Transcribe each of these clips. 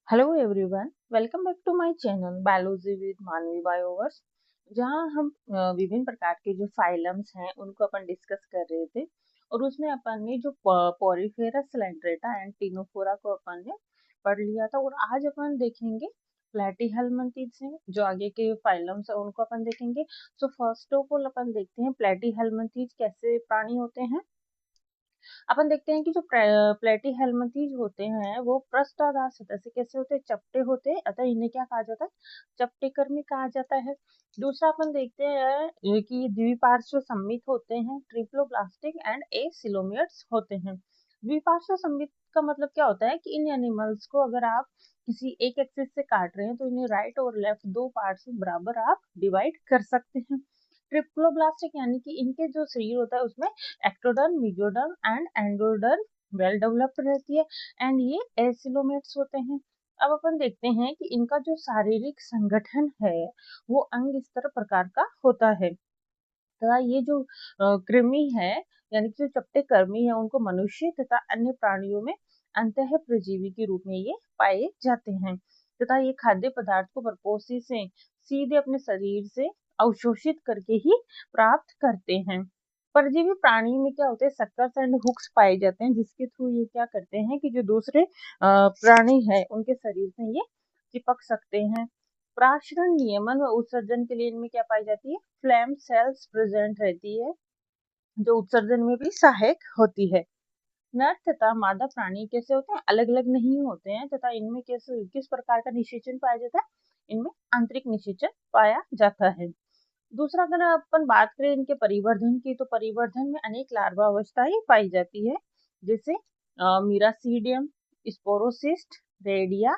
Hello everyone, welcome back to my channel biology with Manavi Bioverse. जहां हम विभिन्न प्रकार के जो फाइलम्स हैं उनको अपन डिस्कस कर रहे थे और उसमें अपन ने जो पोरिफेरस स्लेंड्रेटा एंड टिनोफोरा को अपन ने पढ़ लिया था। और आज अपन देखेंगे प्लेटीहेल्मिन्थीज हैं, जो आगे के फाइलम्स है उनको अपन देखेंगे। सो फर्स्ट ऑफ ऑल अपन देखते हैं प्लेटीहेल्मिन्थीज कैसे प्राणी होते हैं। अपन देखते हैं कि जो प्लेटीहेल्मिन्थीज होते हैं वो पृष्ठाधार सतह से कैसे होते हैं, चपटे होते हैं, अतः इन्हें क्या कहा जाता है, चपटे कर्मी कहा जाता है। दूसरा अपन देखते हैं कि ये द्विपार्श्व सममित होते हैं, ट्रिप्लोब्लास्टिक एंड एसिलोमियट्स होते हैं। द्विपार्श्व सममित का मतलब क्या होता है कि इन एनिमल्स को अगर आप किसी एक एक्सिस से काट रहे हैं तो इन्हें राइट और लेफ्ट दो पार्ट्स में बराबर आप डिवाइड कर सकते हैं। ट्रिप्लोब्लास्टिक यानी कि इनके जो शरीर होता है उसमें ectoderm, mesoderm and endoderm well developed रहती है एंड ये एसिलोमेट्स होते हैं। अब अपन देखते हैं कि इनका जो शारीरिक संगठन है वो अंग स्तर प्रकार का होता है तथा ये जो कृमि है यानी कि जो चपटे कर्मी है उनको मनुष्य तथा अन्य प्राणियों में अंतः प्रजीवी के रूप में ये पाए जाते हैं तथा ये खाद्य पदार्थ को परपोषी से सीधे अपने शरीर से अवशोषित करके ही प्राप्त करते हैं। परजीवी प्राणी में क्या होते हैं, सक्कर्स एंड हुक्स पाए जाते हैं जिसके थ्रू ये क्या करते हैं कि जो दूसरे प्राणी है उनके शरीर से ये चिपक सकते हैं। प्राशरण नियमन व उत्सर्जन के लिए इनमें क्या पाई जाती है, फ्लैम सेल्स प्रेजेंट रहती है जो उत्सर्जन में भी सहायक होती है। नर तथा मादा प्राणी कैसे होते हैं, अलग अलग नहीं होते हैं तथा इनमें कैसे किस प्रकार का निषेचन पाया जाता है, इनमें आंतरिक निषेचन पाया जाता है। दूसरा अगर अपन बात करें इनके परिवर्धन की तो परिवर्धन में अनेक लार्वा अवस्थाएं पाई जाती है जैसे miracidium, sporocyst, redia,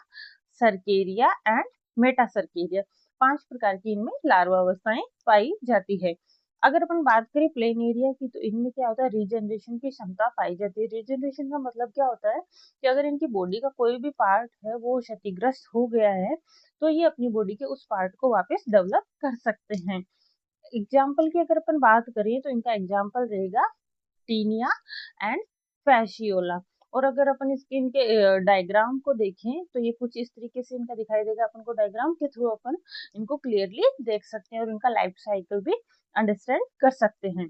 cercaria and metacercaria. 5 प्रकार की इनमें लार्वा अवस्थाएं पाई जाती है। अगर अपन बात करें प्लेन एरिया की तो इनमें क्या होता है, रीजनरेशन की क्षमता पाई जाती है। रीजनरेशन का मतलब क्या होता है कि अगर इनकी बॉडी का कोई भी पार्ट है वो क्षतिग्रस्त हो गया है तो ये अपनी बॉडी के उस पार्ट को वापस डेवलप कर सकते हैं। एग्जाम्पल की अगर अपन बात करें तो इनका एग्जाम्पल रहेगा टीनिया एंड फैशियोला। और अगर अपन इसके इनके डायग्राम को देखें तो ये कुछ इस तरीके से इनका दिखाई देगा। अपन को डायग्राम के थ्रू अपन इनको क्लियरली देख सकते हैं और इनका लाइफ साइकिल भी अंडरस्टैंड कर सकते हैं।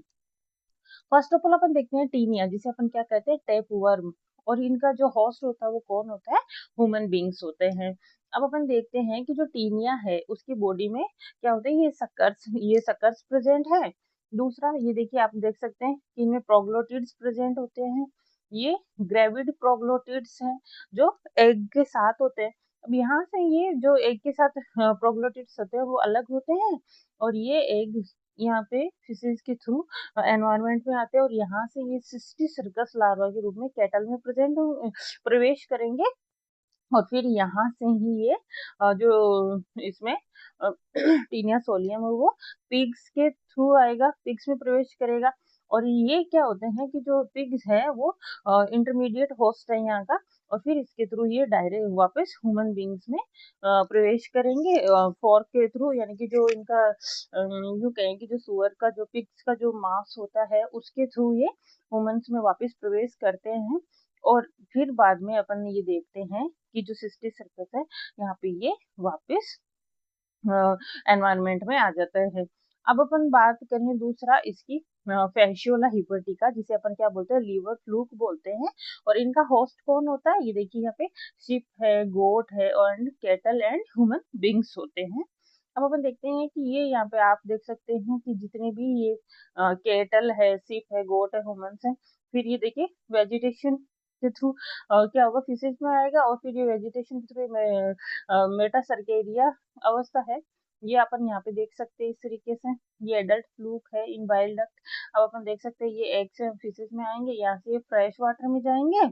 फर्स्ट ऑफ ऑल अपन देखते हैं टीनिया जिसे अपन क्या कहते हैं, टेप वर्म। और इनका जो होस्ट होता है वो कौन होता है, ह्यूमन बींग्स होते हैं। अब अपन देखते हैं कि जो टीनिया है उसकी बॉडी में क्या होता है, ये सकर्स प्रेजेंट है। दूसरा ये देखिए, आप देख सकते हैं कि इनमें प्रोग्लोटिड्स प्रेजेंट होते हैं। ये ग्रेविड प्रोग्लोटिड्स हैं जो एग के साथ होते हैं। अब यहाँ से ये जो एग के साथ प्रोग्लोटिड्स होते हैं वो अलग होते हैं और ये एग यहाँ पे फिशेज के थ्रू एनवायरनमेंट में आते हैं और यहाँ से ये सिस्टी सर्कस लार्वा के रूप में कैटल में प्रवेश करेंगे और फिर यहाँ से ही ये जो इसमें टीनिया सोलियम है वो पिग्स के थ्रू आएगा, पिग्स में प्रवेश करेगा। और ये क्या होते हैं कि जो पिग्स है वो इंटरमीडिएट होस्ट है यहाँ का और फिर इसके थ्रू ये डायरेक्ट वापस ह्यूमन बींग्स में प्रवेश करेंगे फॉर्क के थ्रू, यानी कि जो इनका यूँ कहें कि जो सुअर का जो पिग्स का जो मांस होता है उसके थ्रू ये ह्यूमंस में वापस प्रवेश करते हैं। और फिर बाद में अपन ये देखते हैं कि जो सिस्टिक सर्कस है यहाँ पे ये वापस एनवायरनमेंट में आ जाता है। अब अपन बात करें दूसरा इसकी फैशियोला हिपर्टिका जिसे अपन क्या बोलते हैं, लीवर फ्लूक बोलते हैं। और इनका होस्ट कौन होता है, ये देखिए यहाँ पे शिप है, गोट है और कैटल एंड ह्यूमन बींग्स होते हैं। अब अपन देखते हैं कि ये यहाँ पे आप देख सकते हैं कि जितने भी ये कैटल है, शिप है, गोट है, ह्यूमंस है, फिर ये देखिए वेजिटेशन के थ्रू क्या होगा, फिशेज में आएगा और फिर ये वेजिटेशन के थ्रू मेटासर्केरिया अवस्था है, ये अपन यहाँ पे देख सकते हैं इस तरीके से। ये एडल्ट फ्लूक है इन बाइल डक्ट। अब अपन देख सकते हैं ये एग से फिशेज में आएंगे, यहाँ से ये फ्रेश वाटर में जाएंगे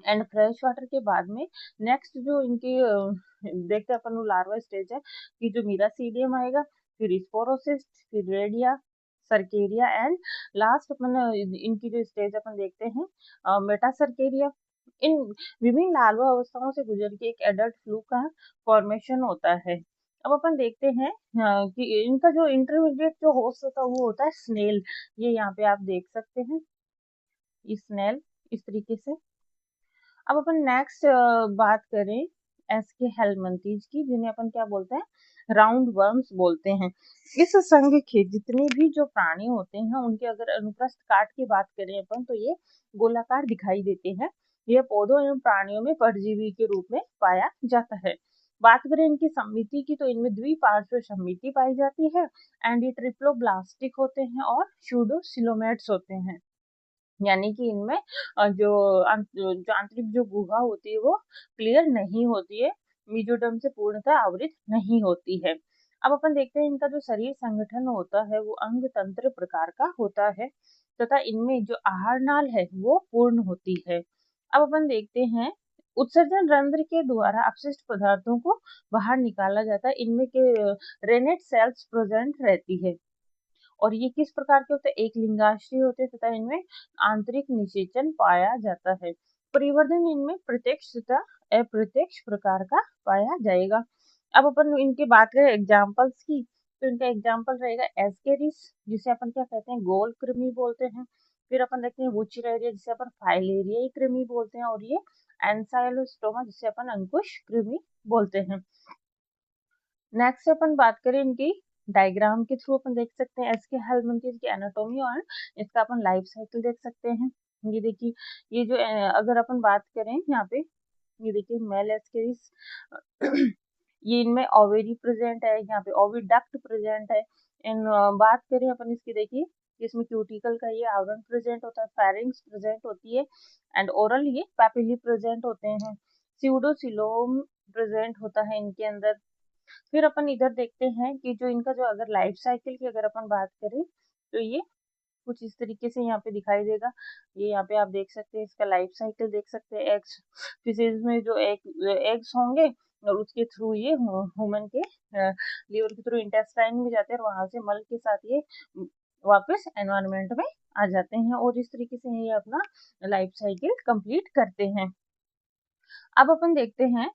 एंड फ्रेश वाटर के बाद में नेक्स्ट जो इनकी देखते हैं अपन लार्वा स्टेज है कि जो मीरासीडियम आएगा, फिर स्पोरोसिस्ट, फिर रेडिया, सर्केरिया एंड लास्ट अपन इनकी जो स्टेज अपन देखते हैं मेटासर्केरिया। इन विभिन्न लार्वा अवस्थाओं से गुजर के एक एडल्ट फ्लू का फॉर्मेशन होता है। अब अपन देखते हैं कि इनका जो इंटरमीडिएट जो होस्ट होता है वो होता है स्नेल। ये यहाँ पे आप देख सकते हैं स्नेल इस तरीके से। अब अपन नेक्स्ट बात करें एस के हेलमिंथीज की, जिन्हें अपन क्या बोलते हैं, राउंड वर्म्स बोलते हैं। इस संघ के जितने भी जो प्राणी होते हैं उनके अगर अनुप्रस्थ काट की बात करें अपन तो ये गोलाकार दिखाई देते हैं। यह पौधों एवं प्राणियों में परजीवी के रूप में पाया जाता है। बात करें इनकी समिति की तो इनमें द्विपार्श्व समिति पाई जाती है एंड ये ट्रिप्लोब्लास्टिक होते हैं और स्यूडोसिलोमेट्स होते हैं। यानी कि इनमें जो आंतरिक जो गुहा होती है वो क्लियर नहीं होती है, मेसोडर्म से पूर्णतः आवृत नहीं होती है। अब अपन देखते हैं इनका जो शरीर संगठन होता है वो अंग तंत्र प्रकार का होता है तथा इनमें जो आहार नाल है वो पूर्ण होती है। अब अपन देखते हैं उत्सर्जन रंध्र के द्वारा अपशिष्ट पदार्थों को बाहर निकाला जाता है। इनमें के रेनेट सेल्स प्रेजेंट रहती है और ये किस प्रकार के होते हैं, एक लिंगाश्रय होते हैं तथा इनमें आंतरिक निषेचन पाया जाता है। परिवर्धन इनमें प्रत्यक्ष तथा अप्रत्यक्ष प्रकार का पाया जाएगा। अब अपन इनकी बात करें एग्जाम्पल्स की तो इनका एग्जाम्पल रहेगा एस्केरिस, जिसे अपन क्या कहते हैं, गोल कृमि बोलते हैं। फिर अपन देखते हैं वुचरेरिया, जिसे अपन फाइलेरियाई कृमि बोलते हैं, और ये एंसाइलोस्टोमा, जिसे अपन अंकुश कृमि बोलते हैं। नेक्स्ट अपन बात करें इनकी डायग्राम के थ्रू अपन देख सकते हैं एसके हेलमिंथीज की एनाटॉमी और इसका अपन लाइफ साइकिल देख सकते हैं। ये देखिए, ये जो अगर अपन बात करें यहाँ पे, ये देखिए मेल एस्केरिस ये इनमें ओवेरी प्रेजेंट है, यहाँ पे ओविडक्ट प्रेजेंट है। इन बात करें अपन इसकी, देखिए इसमें क्यूटिकल का ये आवरण प्रेजेंट होता है, फेरिंग्स प्रेजेंट होती है एंड ओरल ये पैपिली प्रेजेंट होते हैं। स्यूडोसिलोम प्रेजेंट होता है इनके अंदर। फिर अपन इधर देखते हैं कि जो इनका जो अगर लाइफ साइकिल की अगर अपन बात करें तो ये कुछ इस तरीके से यहाँ पे दिखाई देगा। ये यहाँ पे आप देख सकते हैं, इसका लाइफ साइकिल देख सकते हैं। एग्स फिशेज में जो एग्स होंगे और उसके थ्रू ये ह्यूमन के लीवर के थ्रू इंटेस्टाइन में जाते हैं और वहां से मल के साथ ये वापस एनवायरनमेंट में आ जाते हैं और इस तरीके से ये अपना लाइफ साइकिल कंप्लीट करते हैं। अब अपन देखते हैं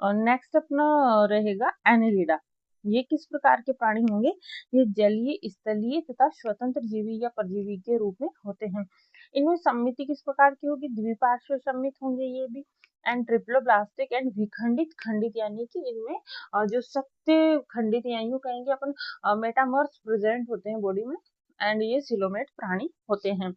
और नेक्स्ट अपना रहेगा एनेलिडा। ये किस प्रकार के प्राणी होंगे, ये जलीय, स्थलीय तथा स्वतंत्र जीवी या परजीवी के रूप में होते हैं। इनमें समिति किस प्रकार की होगी, द्विपार्श्व समित होंगे ये भी एंड ट्रिप्लोब्लास्टिक एंड विखंडित खंडित, यानी कि इनमें जो सत्य खंडित या यूं कहेंगे अपन मेटामर्स प्रेजेंट होते हैं बॉडी में एंड ये सिलोमेट प्राणी होते हैं।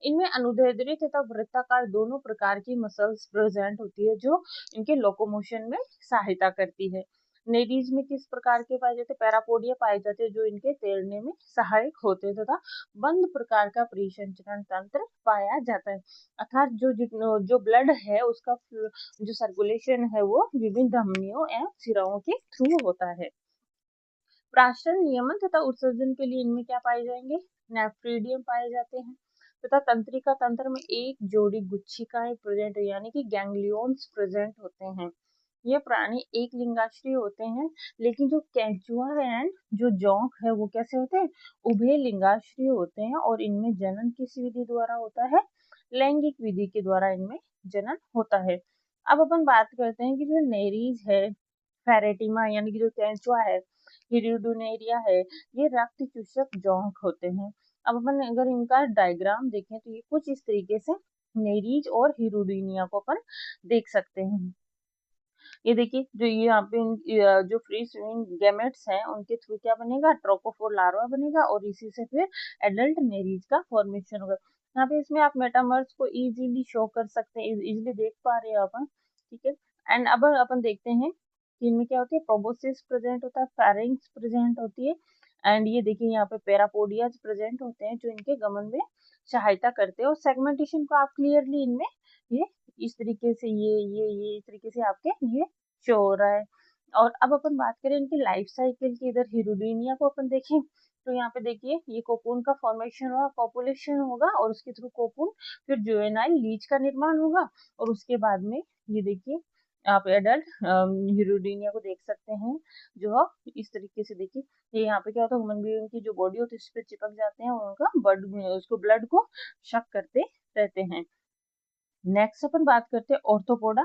इनमें अनुदैर्ध्य तथा वृत्ताकार दोनों प्रकार की मसल्स प्रेजेंट होती है जो इनके लोकोमोशन में सहायता करती है। नेडीज में किस प्रकार के पाए जाते हैं, पैरापोडिया पाए जाते हैं जो इनके तैरने में सहायक होते हैं तथा बंद प्रकार का परिसंचरण तंत्र पाया जाता है। अर्थात जो ब्लड है उसका जो सर्कुलेशन है वो विभिन्न धमनियों एवं सिराओं के थ्रू होता है। प्राशन नियमन तथा उत्सर्जन के लिए इनमें क्या पाए जाएंगे, नेफ्रीडियम पाए जाते हैं तथा तंत्रिका तंत्र में एक जोड़ी गुच्छिकाएं प्रेजेंट यानी कि गैंग्लियोन्स प्रेजेंट होते हैं। ये प्राणी एक लिंगाश्रय होते हैं, लेकिन जो केंचुआ एंड जो जोंक है वो कैसे होते हैं, उभय लिंगाश्रय होते हैं और इनमें जनन किस विधि द्वारा होता है, लैंगिक विधि के द्वारा इनमें जनन होता है। अब अपन बात करते हैं कि जो नेरीज है, फेरेटिमा यानी कि जो केंचुआ है, हिरुडुनेरिया है, ये रक्त चूसक जोंक होते हैं। अब अपन अगर इनका डायग्राम देखें तो ये कुछ इस तरीके से नेरीज और हिरुडिनिया को अपन देख सकते हैं। ये देखिए, जो ये यहाँ पे जो फ्री स्विमिंग गैमेट्स हैं उनके थ्रू क्या बनेगा, ट्रोकोफोर लार्वा बनेगा और इसी से फिर एडल्ट नेरीज का फॉर्मेशन होगा। यहाँ पे इसमें आप मेटामर्स को इजीली शो कर सकते हैं, इजीली देख पा रहे हैं अपन, ठीक है। एंड अब अपन देखते हैं कि इनमें क्या होती है, प्रोबोसिस प्रेजेंट होता है, फेरिंग्स प्रेजेंट होती है एंड ये देखिए यहाँ पे पैरापोडियाज प्रेजेंट होते हैं जो इनके गमन में सहायता करते हैं और सेगमेंटेशन को आप क्लियरली इनमें ये इस तरीके से ये इस तरीके से आपके ये शो हो रहा है। और अब अपन बात करें इनकी लाइफ साइकिल की, इधर हिरुडीनिया को अपन देखें तो यहाँ पे देखिए ये कोकून का फॉर्मेशन होगा, पॉपुलेशन होगा और उसके थ्रू कोकून फिर जुवेनाइल लीच का निर्माण होगा और उसके बाद में ये देखिए आप एडल्ट हिरुडीनिया को देख सकते हैं जो इस तरीके से देखिए ये यहाँ पे क्या होता है, ह्यूमन बीइंग की जो बॉडी होती है उस पर चिपक जाते हैं और उनका ब्लड को शक करते रहते हैं। नेक्स्ट अपन बात करते हैं ऑर्थोपोडा।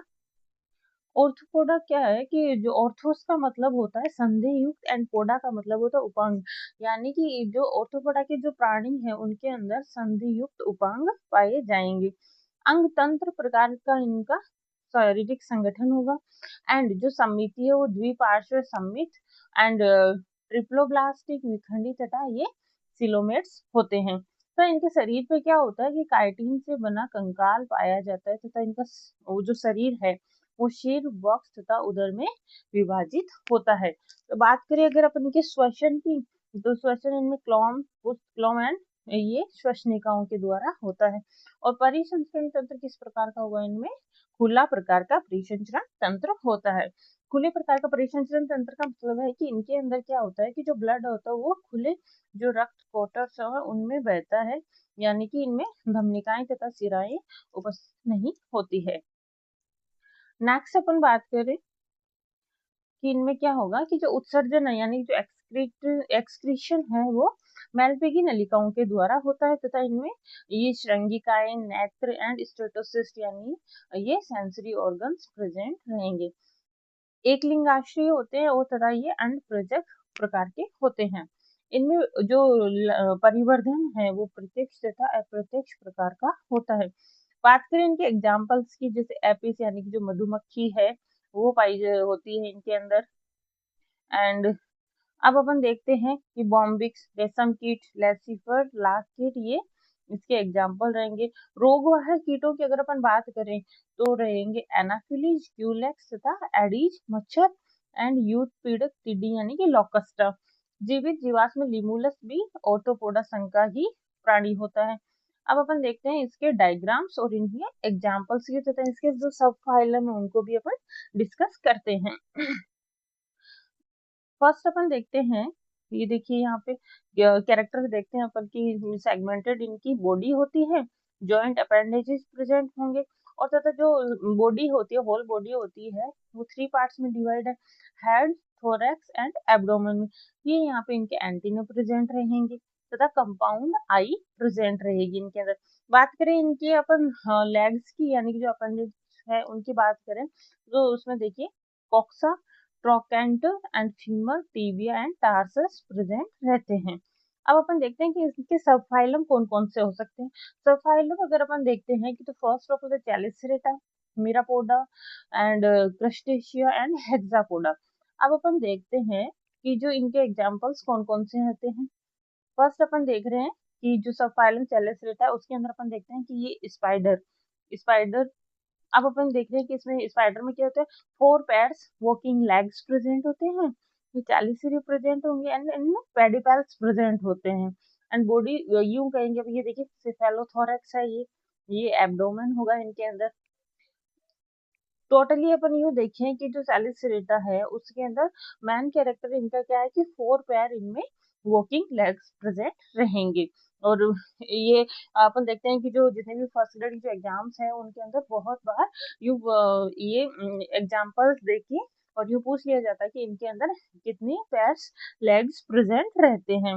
ऑर्थोपोडा क्या है कि जो ऑर्थोस का मतलब होता है संधि युक्त एंड पोडा का मतलब होता है उपांग, यानी कि जो ऑर्थोपोडा के जो प्राणी है उनके अंदर संधि युक्त उपांग पाए जाएंगे। अंग तंत्र प्रकार का इनका शारीरिक संगठन होगा। एंड जो समिति है वो द्विपार्श्व सममित एंड ट्रिप्लोब्लास्टिक विखंडी तथा ये सिलोमेट्स होते हैं। तो इनके शरीर पे क्या होता है कि काइटिन से बना कंकाल पाया जाता है तथा इनका वो जो शरीर है वो शीर, वक्ष तथा उदर में विभाजित होता है। तो बात करें अगर अपन इनके श्वसन की, तो श्वसन इनमें क्लोम एंड ये श्वसनिकाओं के द्वारा होता है। और परिसंचरण तंत्र किस प्रकार का होगा, इनमें खुला प्रकार का परिसंचरण तंत्र होता है। खुले प्रकार का परिसंचरण तंत्र का मतलब है कि इनके अंदर क्या होता है कि जो ब्लड होता है वो खुले जो रक्त कोटर्स है उनमें बहता है, यानी कि इनमें धमनिकाएं तथा शिराएं उपस्थित नहीं होती है। नेक्स्ट अपन बात करें कि इनमें क्या होगा कि जो उत्सर्जन है यानी जो एक्सक्रीशन है वो मेलपिगी नलिकाओं के द्वारा होता है तथा इनमें ये श्रृंगिकाएं, नेत्र एंड स्टेटोसिस्ट यानी ये सेंसरी ऑर्गन्स प्रेजेंट रहेंगे। एक लिंगाश्रय होते हैं और तथा ये अंडप्रजक प्रकार के होते हैं। इनमें जो परिवर्धन है वो प्रत्यक्ष तथा अप्रत्यक्ष प्रकार का होता है। बात करें इनके एग्जाम्पल्स की, जैसे एपिस यानी कि जो मधुमक्खी है वो पाई होती है इनके अंदर। एंड अब अपन देखते हैं कि बॉम्बिक्स, रेशम कीट, लेसिफर, लाख कीट ये इसके एग्जाम्पल रहेंगे। रोगवाहक कीटों की अगर अपन बात करें तो रहेंगे एनाफिलीज, क्यूलेक्स तथा एडीज मच्छर एंड यूथ पीड़क टिड्डी यानी कि लोकस्टा। जीवित जीवाश्म लिमुलस भी ऑर्थोपोडा संघ का ही प्राणी होता है। अब अपन देखते हैं इसके डायग्राम्स और इनके एग्जाम्पल्स के तथा इसके जो सब फाइलम है उनको भी अपन डिस्कस करते हैं। फर्स्ट अपन देखते हैं, ये देखिए यहाँ पे कैरेक्टर देखते हैं अपन की सेगमेंटेड इनकी बॉडी होती है, जॉइंट अपेंडेजेस प्रेजेंट होंगे और तथा जो बॉडी होती है, होल बॉडी होती है वो 3 पार्ट्स में डिवाइड है, हेड, थोरैक्स एंड एब्डोमेन। ये यहाँ पे इनके एंटीना प्रेजेंट रहेंगे तथा कंपाउंड आई प्रेजेंट रहेगी इनके अंदर। बात करें इनके अपन लेग्स की यानी कि जो अपेंडेज है उनकी बात करें तो उसमें देखिए coxa, trochanter and femur, tibia and tarsus present रहते हैं। अब अपन देखते हैं कि इसके सब फाइलम कौन कौन से हो सकते हैं। सब फाइलम अगर अपन देखते हैं कि तो first of all chelicerata, myriapoda and crustacea and hexapoda. अब अपन देखते हैं कि जो इनके एग्जांपल्स कौन कौन से होते हैं। फर्स्ट अपन देख रहे हैं कि जो सब फाइलम चैलिसरेटा है उसके अंदर अपन देखते हैं कि ये स्पाइडर स्पाइडर अब अपन देख रहे हैं कि इसमें स्पाइडर में क्या होता है, 4 पैर्स वॉकिंग लेग्स प्रेजेंट होते हैं, ये चैलिसरी प्रेजेंट होंगे एंड इनमें पेडिपेल्स प्रेजेंट होते हैं एंड बॉडी यूं कहेंगे। अब ये देखिए सेफेलोथोरैक्स है, ये एब्डोमेन होगा इनके अंदर। टोटली अपन यूं देखें कि जो सैलिसरेटा है उसके अंदर मैन कैरेक्टर इनका क्या है कि 4 पैर इनमें वॉकिंग लेग्स प्रेजेंट रहेंगे। और ये अपन देखते हैं कि जो जितने भी फर्स्ट ग्रेड जो एग्जाम्स हैं उनके अंदर बहुत बार यू ये एग्जाम्पल्स देखिए और यूं पूछ लिया जाता है कि इनके अंदर कितनी पैर्स लेग्स प्रेजेंट रहते हैं।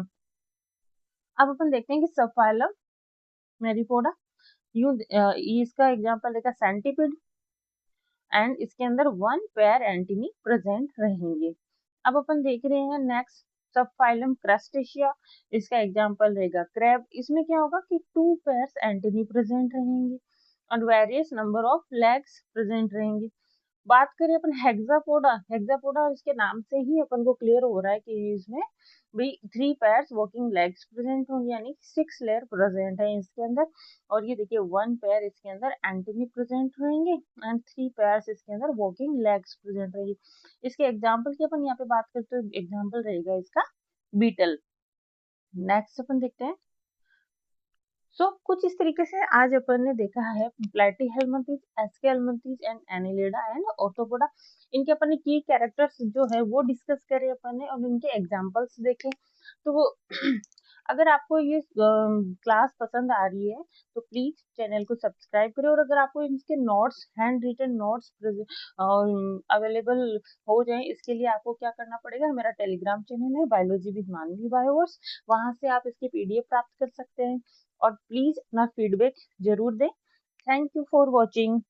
अब अपन देखते हैं कि सब फाइलम मेरीपोडा, यूं इसका एग्जाम्पल देखा सेंटीपीड एंड इसके अंदर 1 पेयर एंटीनी प्रेजेंट रहेंगे। अब अपन देख रहे हैं नेक्स्ट सब फाइलम क्रस्टेशिया, इसका एग्जांपल रहेगा क्रैब। इसमें क्या होगा कि 2 पेयर्स एंटीनी प्रेजेंट रहेंगे और various number of legs present रहेंगे। बात करें अपन हेक्सापोडा, हेक्सापोडा इसके नाम से ही अपन को क्लियर हो रहा है कि इसमें भी 3 पेयर्स वॉकिंग लेग्स प्रेजेंट होंगे यानी 6 लेयर प्रेजेंट है इसके अंदर। और ये देखिए 1 पेयर इसके अंदर एंटीनी प्रेजेंट रहेंगे एंड 3 पेयर्स इसके अंदर वॉकिंग लेग्स प्रेजेंट रहेंगे। इसके एग्जाम्पल की अपन यहाँ पे बात करते हैं, एग्जाम्पल रहेगा इसका बीटल। नेक्स्ट अपन देखते हैं। कुछ इस तरीके से आज अपन ने देखा है प्लैटीहेल्मिंथेस, एस्केहेल्मिंथेस एंड एनिलिडा एंड ऑर्थोपोडा। इनके अपन ने की कैरेक्टर्स जो है वो डिस्कस करे अपन ने और इनके एग्जांपल्स देखे। तो अगर आपको ये क्लास पसंद आ रही है तो प्लीज चैनल को सब्सक्राइब करें और अगर आपको इनके notes, hand written notes available हो जाए इसके लिए आपको क्या करना पड़ेगा, मेरा टेलीग्राम चैनल है बायोलॉजी विद मानवी बायोवर्स, वहां से आप इसके पीडीएफ प्राप्त कर सकते हैं और प्लीज अपना फीडबैक जरूर दें। Thank you for watching.